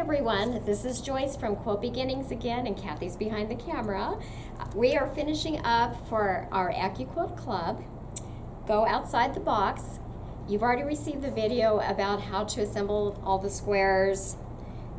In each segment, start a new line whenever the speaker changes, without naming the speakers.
everyone, this is Joyce from Quilt Beginnings again, and Kathy's behind the camera. We are finishing up for our AccuQuilt Club. Go outside the box. You've already received the video about how to assemble all the squares,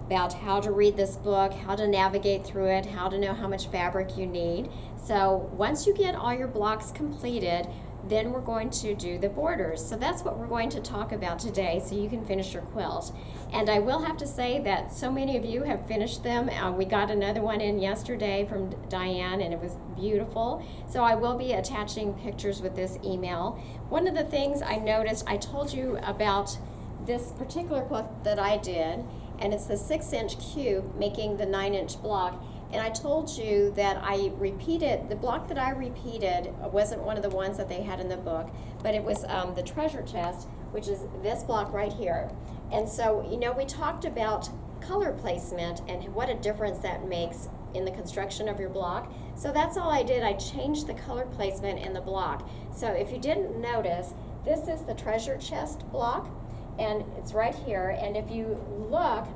about how to read this book, how to navigate through it, how to know how much fabric you need. So once you get all your blocks completed, then we're going to do the borders. So that's what we're going to talk about today, so you can finish your quilt. And I will have to say that so many of you have finished them. We got another one in yesterday from Diane, and it was beautiful. So I will be attaching pictures with this email. One of the things I noticed, I told you about this particular quilt that I did, and it's the 6-inch cube making the 9-inch block. And I told you that I repeated, the block that I repeated wasn't one of the ones that they had in the book, but it was the treasure chest, which is this block right here. And so, you know, we talked about color placement and what a difference that makes in the construction of your block. So that's all I did. I changed the color placement in the block. So if you didn't notice, this is the treasure chest block, and it's right here. And if you look,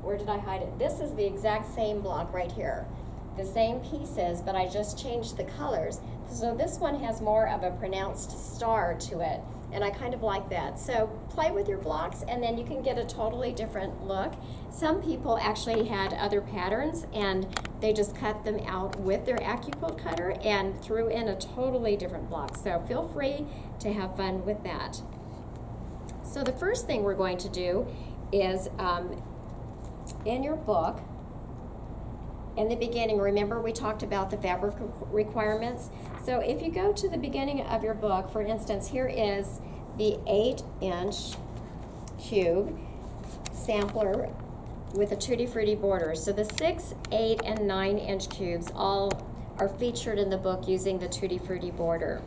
where did I hide it? This is the exact same block right here. The same pieces, but I just changed the colors. So this one has more of a pronounced star to it, and I kind of like that. So play with your blocks, and then you can get a totally different look. Some people actually had other patterns, and they just cut them out with their AccuQuilt cutter and threw in a totally different block. So feel free to have fun with that. So the first thing we're going to do is in your book, in the beginning, remember we talked about the fabric requirements. So if you go to the beginning of your book, for instance, here is the 8-inch cube sampler with a Tutti Frutti border. So the 6, 8, and 9-inch cubes all are featured in the book using the Tutti Frutti border.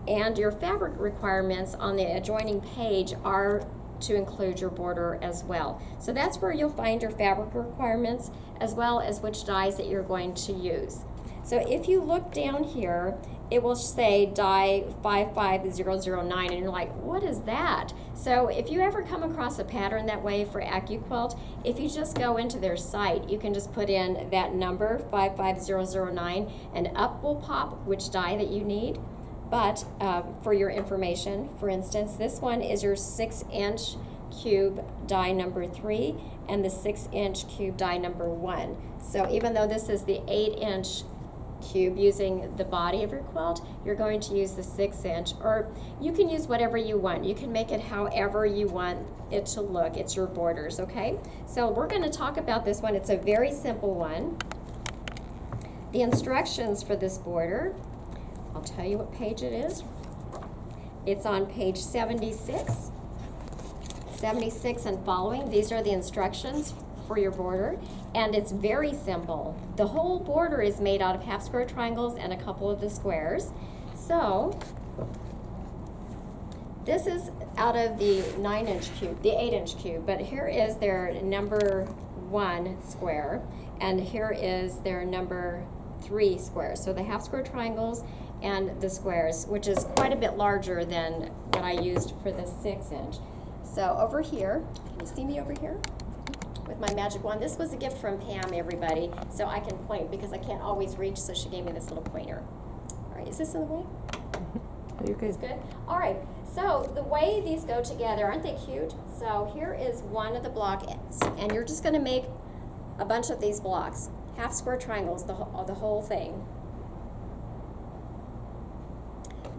And your fabric requirements on the adjoining page are to include your border as well. So that's where you'll find your fabric requirements as well as which dies that you're going to use. So if you look down here, it will say die 55009, and you're like, what is that? So if you ever come across a pattern that way for AccuQuilt, if you just go into their site, you can just put in that number 55009 and up will pop which die that you need. But for your information, for instance, this one is your 6-inch cube die number 3 and the 6-inch cube die number 1. So even though this is the 8-inch cube using the body of your quilt, you're going to use the 6-inch, or you can use whatever you want. You can make it however you want it to look. It's your borders, okay? So we're going to talk about this one. It's a very simple one. The instructions for this border, I'll tell you what page it is. It's on page 76. 76 and following. These are the instructions for your border, and it's very simple. The whole border is made out of half square triangles and a couple of the squares. So this is out of the 9-inch cube, the 8-inch cube, but here is their number 1 square, and here is their number 3 squares. So the half square triangles and the squares, which is quite a bit larger than what I used for the 6-inch. So over here, can you see me over here with my magic wand? This was a gift from Pam, everybody, so I can point because I can't always reach, so she gave me this little pointer. All right, is this in the way?
You're good.
It's good? All right, so the way these go together, aren't they cute? So here is one of the block ends, and you're just gonna make a bunch of these blocks, half square triangles, the whole thing.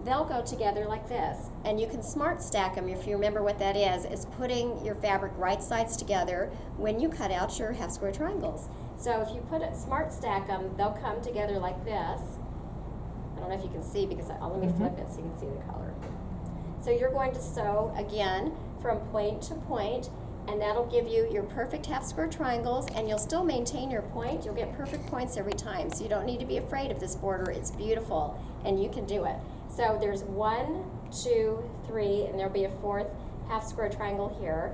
They'll go together like this, and you can smart stack them. If you remember what that is, it's putting your fabric right sides together when you cut out your half square triangles. So if you put it smart stack them, they'll come together like this. I don't know if you can see because let me flip it so you can see the color. So you're going to sew again from point to point, and that'll give you your perfect half square triangles, and you'll still maintain your point. You'll get perfect points every time, so you don't need to be afraid of this border. It's beautiful, and you can do it. So there's 1, 2, 3, and there'll be a 4th half square triangle here.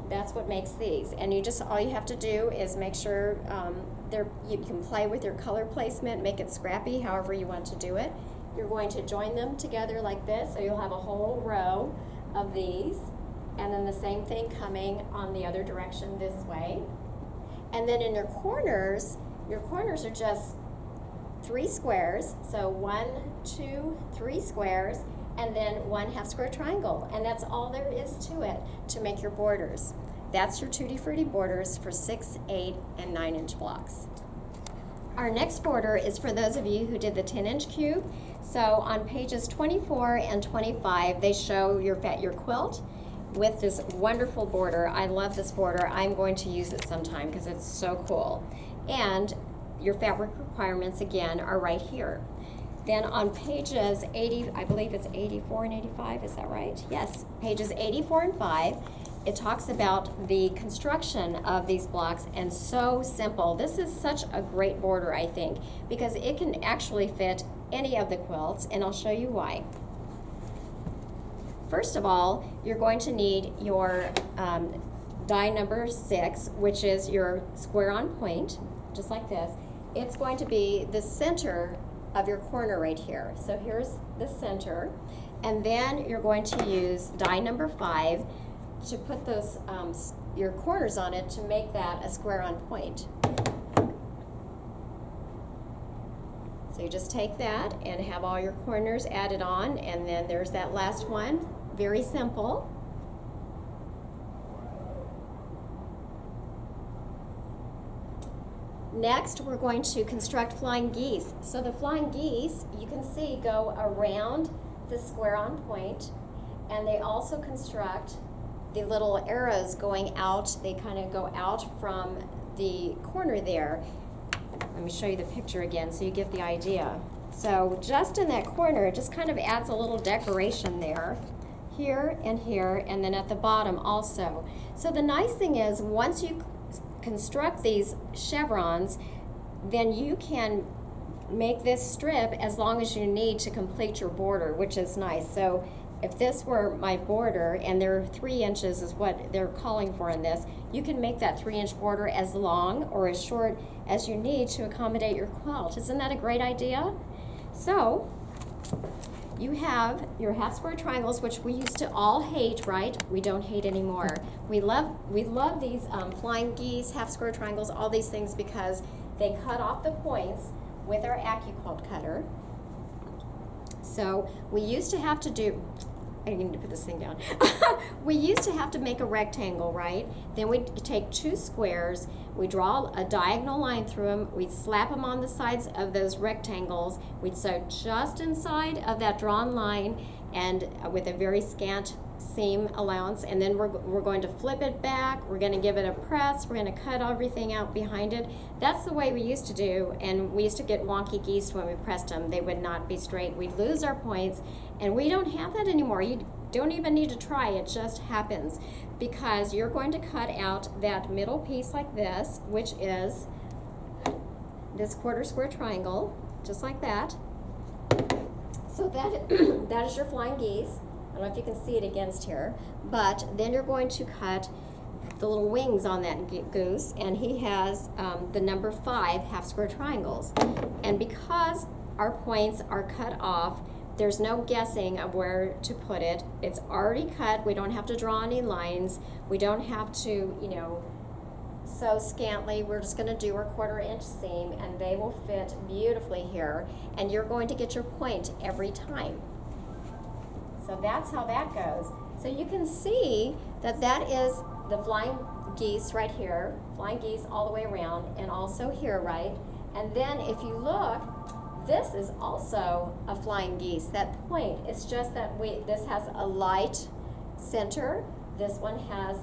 That's what makes these. And all you have to do is make sure you can play with your color placement, make it scrappy, however you want to do it. You're going to join them together like this, so you'll have a whole row of these. And then the same thing coming on the other direction this way. And then in your corners are just 3 squares. So 1, 2, 3 squares, and then 1 half square triangle. And that's all there is to it to make your borders. That's your Tutti Frutti borders for 6, 8, and 9-inch blocks. Our next border is for those of you who did the 10-inch cube. So on pages 24 and 25, they show your quilt with this wonderful border. I love this border. I'm going to use it sometime because it's so cool. And your fabric requirements, again, are right here. Then on pages 80, I believe it's 84 and 85, is that right? Yes, pages 84 and 5, it talks about the construction of these blocks, and so simple. This is such a great border, I think, because it can actually fit any of the quilts, and I'll show you why. First of all, you're going to need your die number 6, which is your square on point, just like this. It's going to be the center of your corner right here. So here's the center, and then you're going to use die number 5 to put those your corners on it to make that a square on point. So you just take that and have all your corners added on, and then there's that last one. Very simple. Next, we're going to construct flying geese. So the flying geese, you can see, go around the square on point, and they also construct the little arrows going out. They kind of go out from the corner there. Let me show you the picture again so you get the idea. So just in that corner, it just kind of adds a little decoration there, here, and then at the bottom also. So the nice thing is, once you construct these chevrons, then you can make this strip as long as you need to complete your border, which is nice. So if this were my border, and they're 3 inches is what they're calling for in this, you can make that 3-inch border as long or as short as you need to accommodate your quilt. Isn't that a great idea? So you have your half square triangles, which we used to all hate, right? We don't hate anymore. We love these flying geese, half square triangles, all these things, because they cut off the points with our AccuQuilt cutter. So we used to have to do, I need to put this thing down. We used to have to make a rectangle, right? Then we'd take 2 squares, we draw a diagonal line through them, we'd slap them on the sides of those rectangles, we'd sew just inside of that drawn line, and with a very scant seam allowance, and then we're going to flip it back, we're going to give it a press, we're going to cut everything out behind it. That's the way we used to do, and we used to get wonky geese when we pressed them. They would not be straight. We'd lose our points, and we don't have that anymore. You don't even need to try, it just happens, because you're going to cut out that middle piece like this, which is this quarter square triangle, just like that. So that is your flying geese. I don't know if you can see it against here, but then you're going to cut the little wings on that goose, and he has the number 5 half square triangles. And because our points are cut off, there's no guessing of where to put it. It's already cut. We don't have to draw any lines. We don't have to, sew scantily. We're just going to do our 1/4 inch seam, and they will fit beautifully here, and you're going to get your point every time. So that's how that goes. So you can see that that is the flying geese right here, flying geese all the way around, and also here, right? And then if you look, this is also a flying geese. That point, it's just that this has a light center, this one has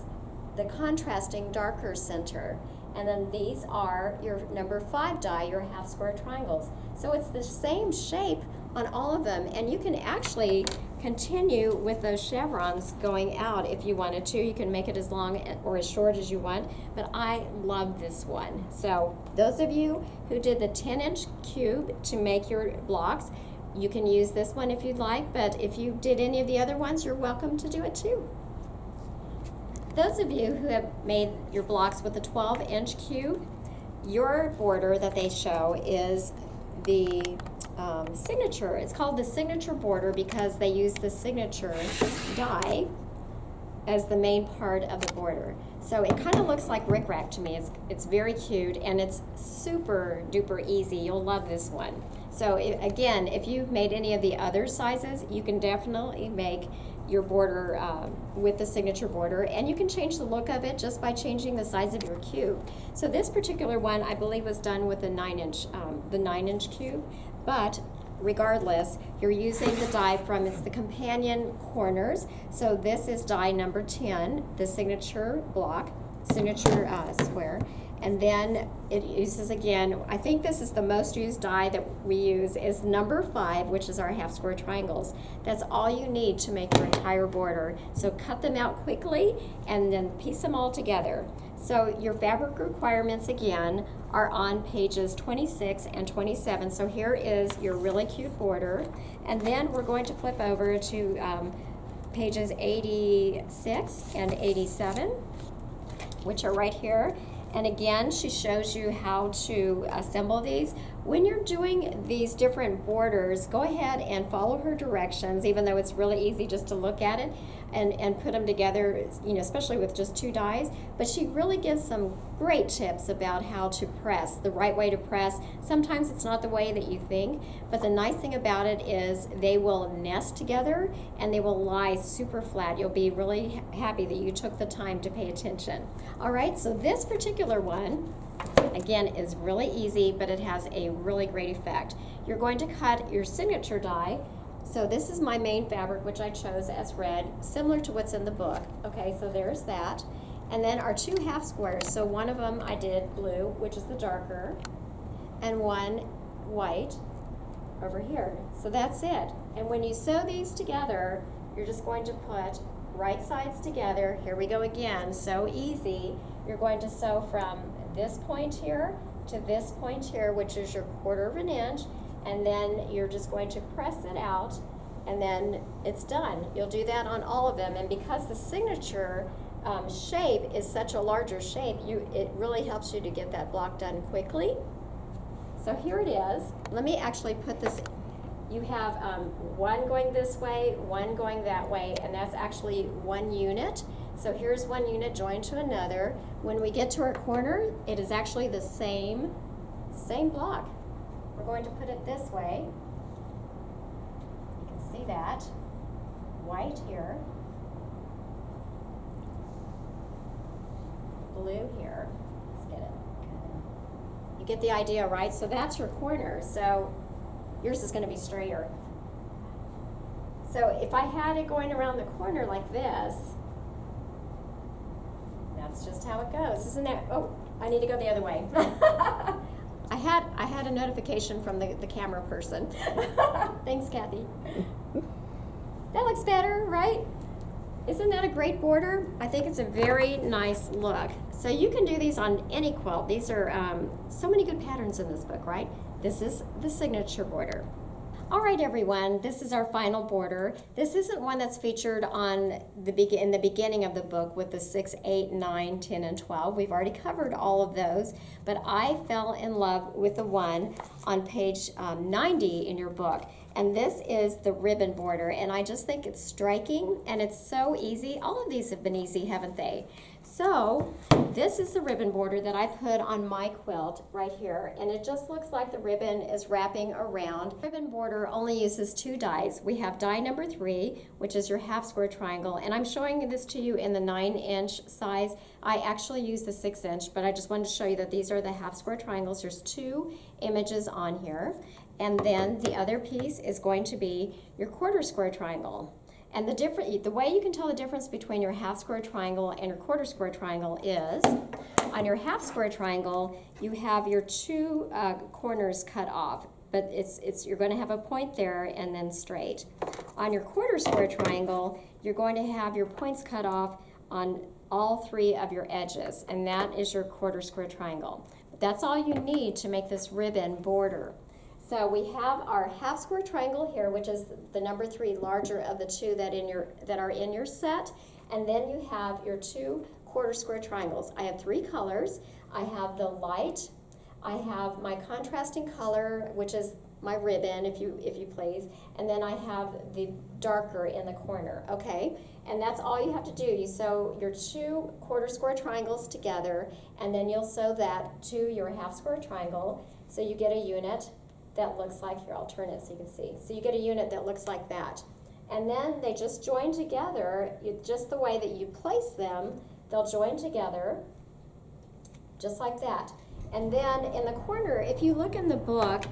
the contrasting darker center, and then these are your number 5 die, your half square triangles. So it's the same shape on all of them, and you can actually continue with those chevrons going out if you wanted to. You can make it as long or as short as you want, but I love this one. So those of you who did the 10-inch cube to make your blocks, you can use this one if you'd like, but if you did any of the other ones, you're welcome to do it too. Those of you who have made your blocks with a 12-inch cube, your border that they show is the signature. It's called the signature border because they use the signature die. as the main part of the border. So it kind of looks like rickrack to me. It's very cute, and it's super duper easy. You'll love this one. So again, if you've made any of the other sizes, you can definitely make your border with the signature border, and you can change the look of it just by changing the size of your cube. So this particular one, I believe, was done with the 9-inch cube, but regardless, you're using the die from, it's the companion corners. So this is die number 10, the signature block, signature square. And then it uses, again, I think this is the most used die that we use, is number 5, which is our half square triangles. That's all you need to make your entire border. So cut them out quickly and then piece them all together. So your fabric requirements, again, are on pages 26 and 27. So here is your really cute border. And then we're going to flip over to pages 86 and 87, which are right here. And again, she shows you how to assemble these. When you're doing these different borders, go ahead and follow her directions, even though it's really easy just to look at it and put them together, you know, especially with just 2 dies. But she really gives some great tips about how to press, the right way to press. Sometimes it's not the way that you think, but the nice thing about it is they will nest together and they will lie super flat. You'll be really happy that you took the time to pay attention. All right, so this particular one, again, is really easy, but it has a really great effect. You're going to cut your signature die. So this is my main fabric, which I chose as red, similar to what's in the book. Okay, so there's that. And then our 2 half squares. So one of them I did blue, which is the darker, and one white over here. So that's it. And when you sew these together, you're just going to put right sides together. Here we go again, so easy. You're going to sew from this point here to this point here, which is your 1/4 of an inch, and then you're just going to press it out, and then it's done. You'll do that on all of them, and because the signature shape is such a larger shape, it really helps you to get that block done quickly. So here it is. Let me actually put this. You have one going this way, one going that way, and that's actually 1 unit. So here's 1 unit joined to another. When we get to our corner, it is actually the same block. We're going to put it this way. You can see that. White here. Blue here. Let's get it. You get the idea, right? So that's your corner. So yours is going to be straighter. So if I had it going around the corner like this, that's just how it goes. Isn't that? Oh, I need to go the other way. I had a notification from the camera person. Thanks, Kathy. That looks better, right? Isn't that a great border? I think it's a very nice look. So you can do these on any quilt. These are so many good patterns in this book, right? This is the signature border. All right, everyone, this is our final border. This isn't one that's featured on in the beginning of the book with the 6, 8, 9, 10, and 12. We've already covered all of those, but I fell in love with the one on page 90 in your book. And this is the ribbon border, and I just think it's striking, and it's so easy. All of these have been easy, haven't they? So this is the ribbon border that I put on my quilt right here, and it just looks like the ribbon is wrapping around. Ribbon border only uses 2 dies. We have die number 3, which is your half square triangle, and I'm showing this to you in the 9-inch size. I actually use the 6-inch, but I just wanted to show you that these are the half square triangles. There's 2 images on here. And then the other piece is going to be your 1/4 square triangle. And the way you can tell the difference between your half square triangle and your 1/4 square triangle is, on your half square triangle, you have your 2 corners cut off, but you're going to have a point there and then straight. On your 1/4 square triangle, you're going to have your points cut off on all 3 of your edges, and that is your 1/4 square triangle. That's all you need to make this ribbon border. So we have our half square triangle here, which is the number 3 larger of the 2 that are in your set. And then you have your 2 1/4 square triangles. I have 3 colors. I have the light, I have my contrasting color, which is my ribbon, if you please, and then I have the darker in the corner, okay? And that's all you have to do. You sew your 2 quarter square triangles together, and then you'll sew that to your half square triangle, so you get a unit that looks like, here I'll turn it so you can see. So you get a unit that looks like that. And then they just join together, just the way that you place them, they'll join together, just like that. And then in the corner, if you look in the book,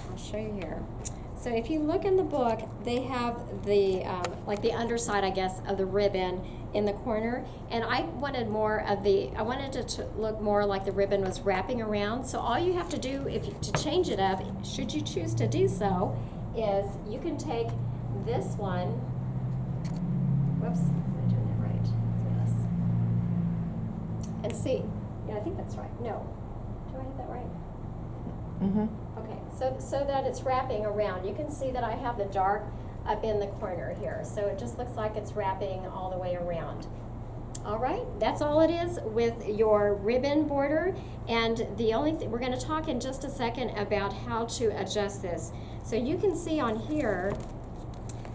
I'll show you here. So if you look in the book, they have the, like the underside, I guess, of the ribbon in the corner. And I wanted more of I wanted it to look more like the ribbon was wrapping around. So all you have to do to change it up, should you choose to do so, is you can take this one, whoops, am I doing that right? Yes. And see, yeah, I think that's right. No, do I have that right?
Mm-hmm.
Okay, so that it's wrapping around. You can see that I have the dark up in the corner here, so it just looks like it's wrapping all the way around. All right, that's all it is with your ribbon border, and the only thing, we're going to talk in just a second about how to adjust this. So you can see on here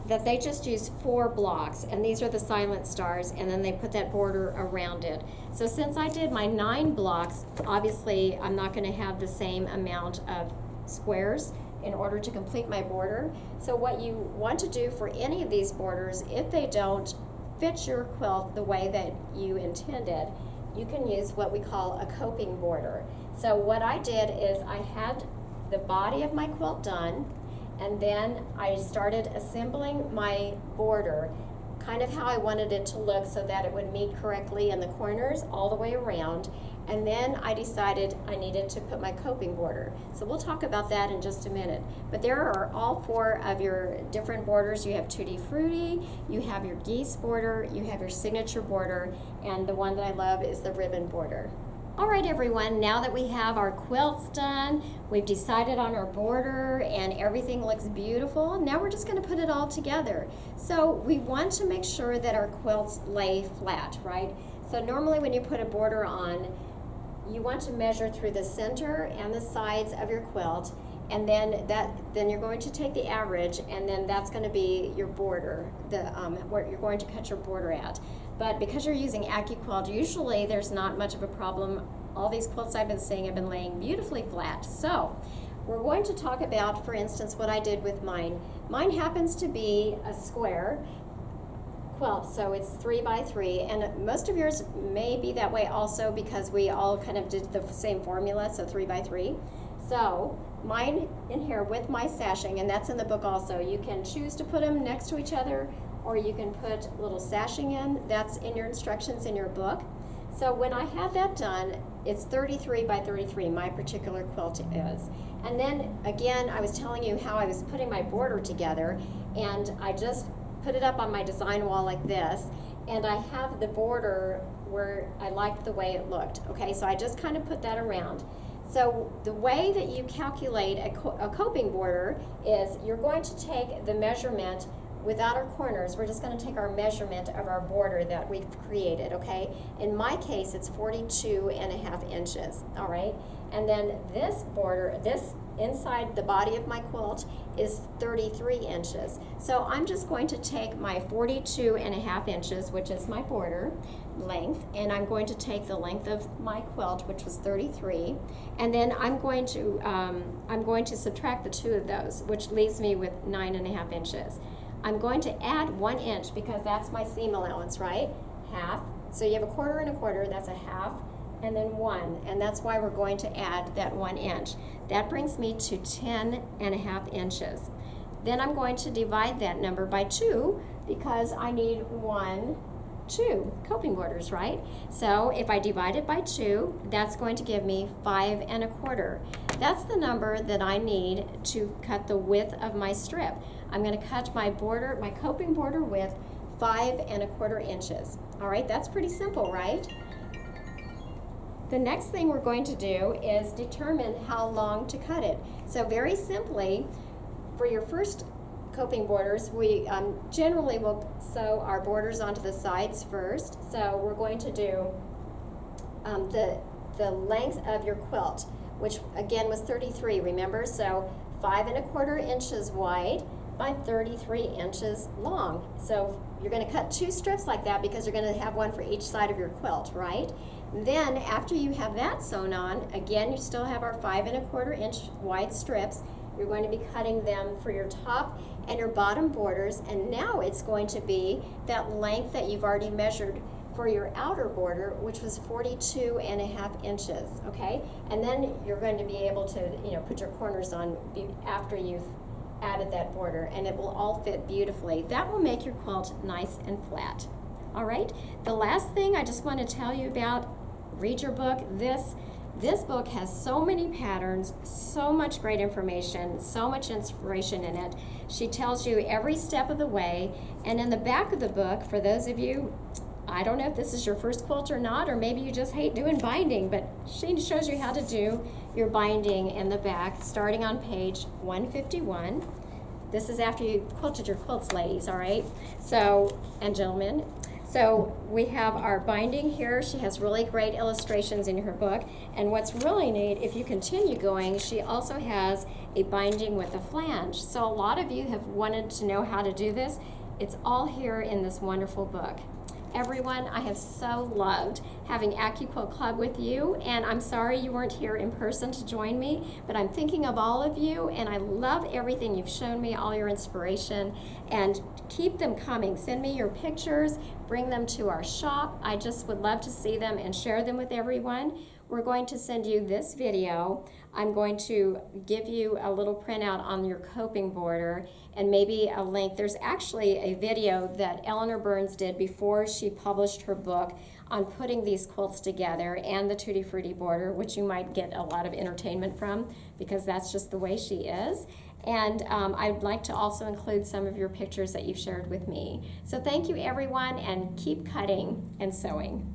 that they just use 4 blocks, and these are the silent stars, and then they put that border around it. So since I did my 9 blocks, obviously I'm not going to have the same amount of squares in order to complete my border. So what you want to do for any of these borders, if they don't fit your quilt the way that you intended, you can use what we call a coping border. So what I did is I had the body of my quilt done, and then I started assembling my border kind of how I wanted it to look so that it would meet correctly in the corners all the way around. And then I decided I needed to put my coping border. So we'll talk about that in just a minute. But there are all 4 of your different borders. You have Tutti Frutti, you have your geese border, you have your signature border, and the one that I love is the ribbon border. All right, everyone, now that we have our quilts done, we've decided on our border, and everything looks beautiful, now we're just going to put it all together. So we want to make sure that our quilts lay flat, right? So normally when you put a border on, you want to measure through the center and the sides of your quilt, and then you're going to take the average, and then that's going to be your border, where you're going to cut your border at. But because you're using AccuQuilt, usually there's not much of a problem. All these quilts I've been seeing have been laying beautifully flat. So we're going to talk about, for instance, what I did with mine. Mine happens to be a square quilt, so it's 3 by 3, and most of yours may be that way also because we all kind of did the same formula, so 3 by 3. So mine in here with my sashing, and that's in the book also. You can choose to put them next to each other, or you can put little sashing in. That's in your instructions in your book. So when I had that done, it's 33 by 33, my particular quilt is. And then again, I was telling you how I was putting my border together, and I just put it up on my design wall like this, and I have the border where I liked the way it looked. Okay, so I just kind of put that around. So the way that you calculate a coping border is you're going to take the measurement without our corners. We're just going to take our measurement of our border that we've created, okay? In my case, it's 42.5 inches, all right? And then this border, this inside the body of my quilt is 33 inches. So I'm just going to take my 42.5 inches, which is my border length, and I'm going to take the length of my quilt, which was 33, and then I'm going to subtract the 2 of those, which leaves me with 9.5 inches. I'm going to add 1 inch because that's my seam allowance, right? Half. So you have a quarter and a quarter, that's a half, and then 1, and that's why we're going to add that 1 inch. That brings me to 10.5 inches. Then I'm going to divide that number by 2 because I need 2 coping borders, right? So if I divide it by 2, that's going to give me 5 1/4. That's the number that I need to cut the width of my strip. I'm going to cut my border, my coping border width, 5 1/4 inches. All right, that's pretty simple, right? The next thing we're going to do is determine how long to cut it. So very simply, for your first coping borders, we generally will sew our borders onto the sides first. So we're going to do the length of your quilt. which again was 33, remember? So 5¼ inches wide by 33 inches long. So you're going to cut 2 strips like that because you're going to have one for each side of your quilt, right? Then after you have that sewn on, again you still have our 5¼ inch wide strips. You're going to be cutting them for your top and your bottom borders, and now it's going to be that length that you've already measured for your outer border, which was 42½ inches, okay? And then you're going to be able to, put your corners on after you've added that border, and it will all fit beautifully. That will make your quilt nice and flat. All right, the last thing I just want to tell you about, read your book. This book has so many patterns, so much great information, so much inspiration in it. She tells you every step of the way, and in the back of the book, for those of you, I don't know if this is your first quilt or not, or maybe you just hate doing binding, but she shows you how to do your binding in the back, starting on page 151. This is after you quilted your quilts, ladies, all right? So, and gentlemen. So we have our binding here. She has really great illustrations in her book. And what's really neat, if you continue going, she also has a binding with a flange. So a lot of you have wanted to know how to do this. It's all here in this wonderful book. Everyone, I have so loved having AccuQuilt Club with you, and I'm sorry you weren't here in person to join me, but I'm thinking of all of you, and I love everything you've shown me, all your inspiration, and keep them coming. Send me your pictures, bring them to our shop. I just would love to see them and share them with everyone. We're going to send you this video. I'm going to give you a little printout on your coping border and maybe a link. There's actually a video that Eleanor Burns did before she published her book on putting these quilts together and the Tutti Frutti border, which you might get a lot of entertainment from because that's just the way she is. And I'd like to also include some of your pictures that you've shared with me. So thank you everyone, and keep cutting and sewing.